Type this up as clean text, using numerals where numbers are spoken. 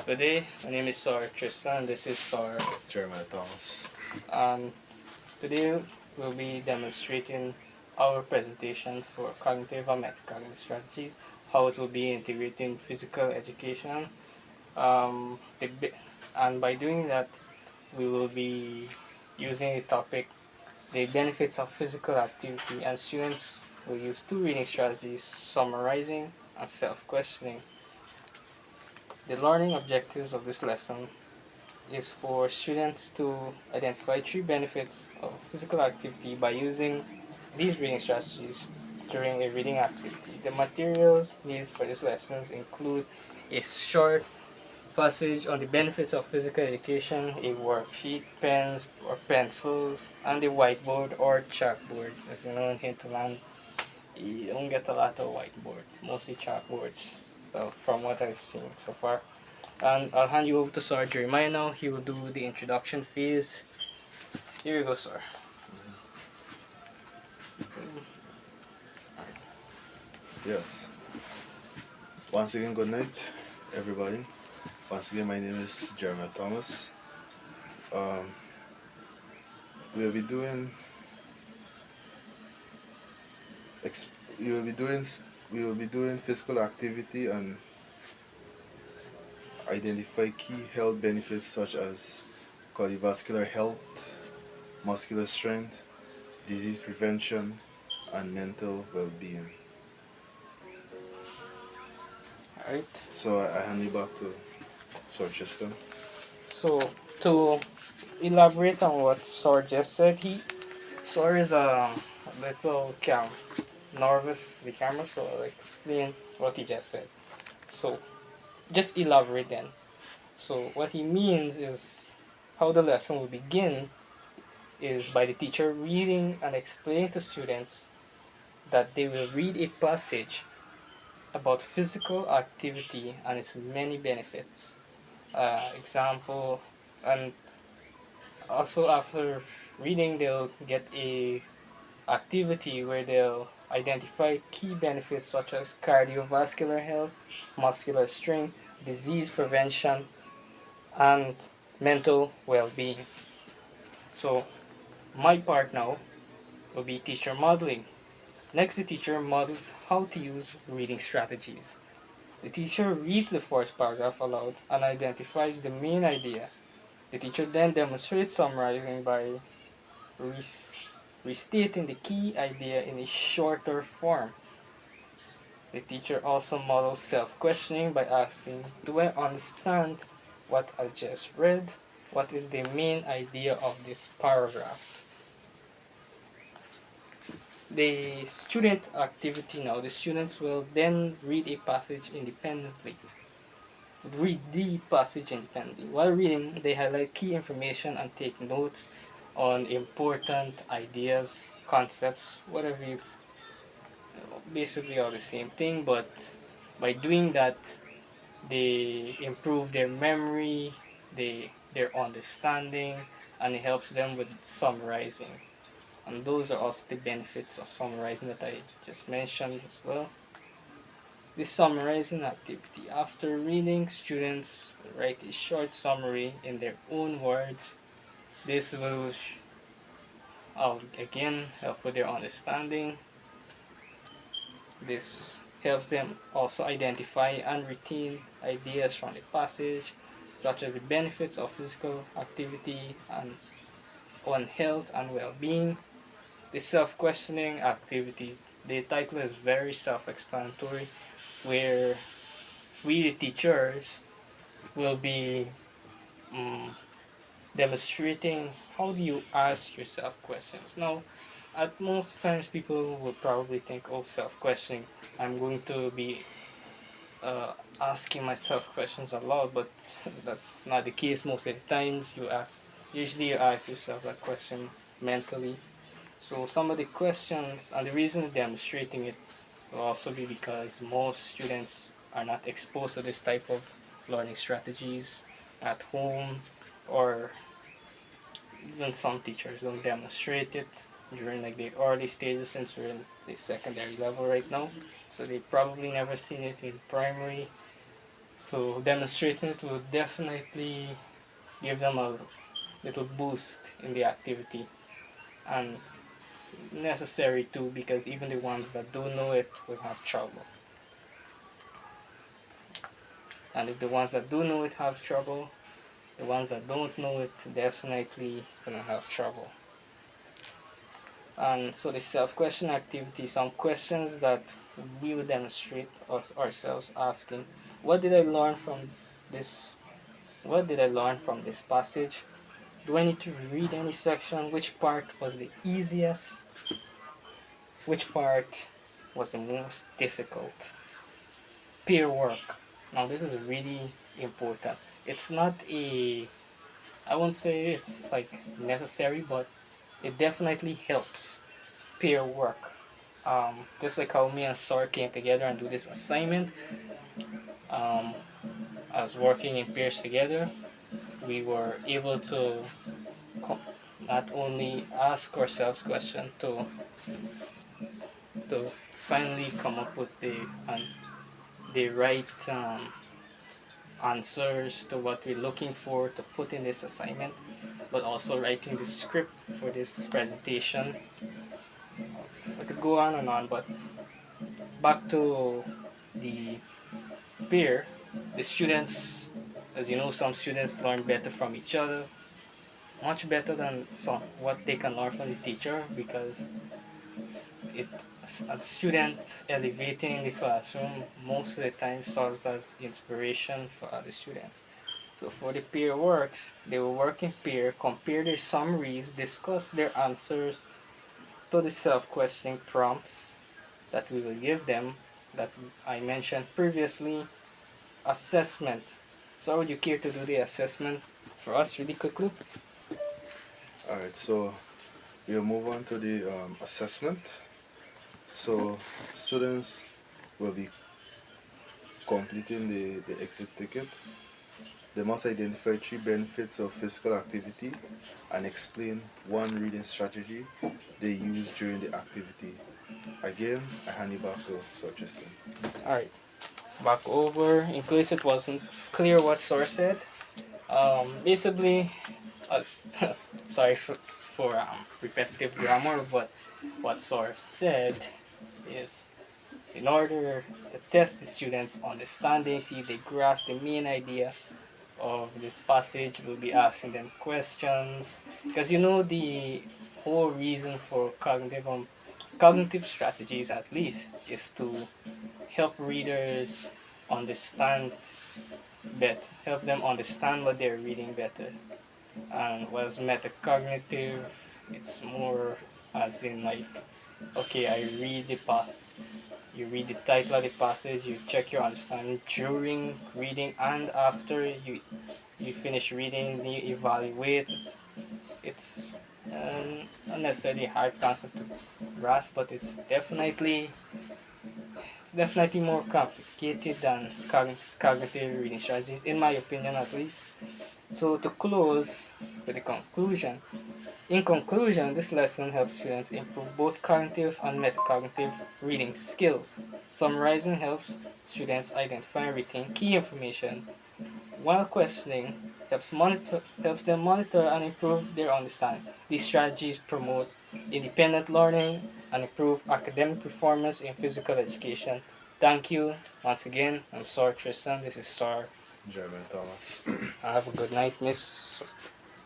Good day, my name is Sir Tristan, this is Sir. Jeremiah Thomas. And today we'll be demonstrating our presentation for cognitive and metacognitive strategies, how it will be integrating physical education. And by doing that, we will be using the topic, the benefits of physical activity, and students will use two reading strategies, summarizing and self-questioning. The learning objectives of this lesson is for students to identify three benefits of physical activity by using these reading strategies during a reading activity. The materials needed for these lessons include a short passage on the benefits of physical education, a worksheet, pens or pencils, and a whiteboard or chalkboard. As you know, in hinterland, you don't get a lot of whiteboard, mostly chalkboards, well, from what I've seen so far. And I'll hand you over to Sir Jeremiah now. He will do the introduction phase. Here you go, sir. Yes. Once again, good night, everybody. Once again, my name is Jeremiah Thomas. We will be doing. We will be doing. We will be doing physical activity and identify key health benefits such as cardiovascular health, muscular strength, disease prevention, and mental well-being. Alright. So I hand you back to Sir Tristan. So to elaborate on what Sir just said, Sir is a little nervous the camera, so I'll explain what he just said. So just elaborate then. So what he means is how the lesson will begin is by the teacher reading and explaining to students that they will read a passage about physical activity and its many benefits. Example, and also after reading, they'll get a activity where they'll identify key benefits such as cardiovascular health, muscular strength, disease prevention, and mental well-being. So my part now will be teacher modeling. Next, the teacher models how to use reading strategies. The teacher reads the first paragraph aloud and identifies the main idea. The teacher then demonstrates summarizing by restating the key idea in a shorter form. The teacher also models self-questioning by asking, do I understand what I just read? What is the main idea of this paragraph? The student activity now, the students will then read the passage independently. While reading, they highlight key information and take notes on important ideas, concepts, whatever you basically all the same thing, but by doing that, they improve their memory, their understanding, and it helps them with summarizing. And those are also the benefits of summarizing that I just mentioned as well. The summarizing activity. After reading, students write a short summary in their own words. This will again help with their understanding. This helps them also identify and retain ideas from the passage, such as the benefits of physical activity and on health and well-being. The self-questioning activity. The title is very self-explanatory, where we, the teachers, will be demonstrating how do you ask yourself questions. Now, at most times, people will probably think, oh, self-questioning, I'm going to be asking myself questions a lot, but that's not the case. Most of the times, usually you ask yourself that question mentally. So some of the questions, and the reason demonstrating it will also be because most students are not exposed to this type of learning strategies at home, or even some teachers don't demonstrate it during like the early stages, since we're in the secondary level right now. So they probably never seen it in primary. So demonstrating it will definitely give them a little boost in the activity, and it's necessary too because even the ones that don't know it will have trouble. And if the ones that do know it have trouble, the ones that don't know it definitely gonna have trouble. And so the self-question activity, some questions that we will demonstrate ourselves asking, what did I learn from this? What did I learn from this passage? Do I need to read any section? Which part was the easiest? Which part was the most difficult? Peer work. Now this is really important. It's not a, I won't say it's like necessary, but it definitely helps. Peer work. Just like how me and Sar came together and do this assignment. Um, I was working in pairs together. We were able to not only ask ourselves questions to finally come up with the right answers to what we're looking for to put in this assignment, but also writing the script for this presentation. I could go on, but back to the peer, the students, as you know, some students learn better from each other, much better than some what they can learn from the teacher because it a student elevating the classroom most of the time serves as inspiration for other students. So for the peer works, they will work in peer, compare their summaries, discuss their answers to the self-questioning prompts that we will give them that I mentioned previously, assessment. So would you care to do the assessment for us really quickly? Alright, so we'll move on to the assessment. So students will be completing the exit ticket. They must identify 3 benefits of physical activity and explain 1 reading strategy they use during the activity. Again, I hand it back to Sir Tristan. Alright, back over. In case it wasn't clear what Source said, basically, sorry for repetitive grammar, but what Source said is in order to test the students' understanding, see if they grasp the main idea of this passage, we'll be asking them questions because you know the whole reason for cognitive strategies at least is to help readers understand better, help them understand what they're reading better. And whereas metacognitive, it's more as in like, okay, you read the title of the passage, you check your understanding during reading and after you finish reading, you evaluate. It's not necessarily a hard concept to grasp, but it's definitely more complicated than cognitive reading strategies, in my opinion at least. So to close with the conclusion, in conclusion, this lesson helps students improve both cognitive and metacognitive reading skills. Summarizing helps students identify and retain key information, while questioning helps them monitor and improve their understanding. These strategies promote independent learning and improve academic performance in physical education. Thank you once again. I'm Sir Tristan. This is Star. Jeremy Thomas. Have a good night, Miss.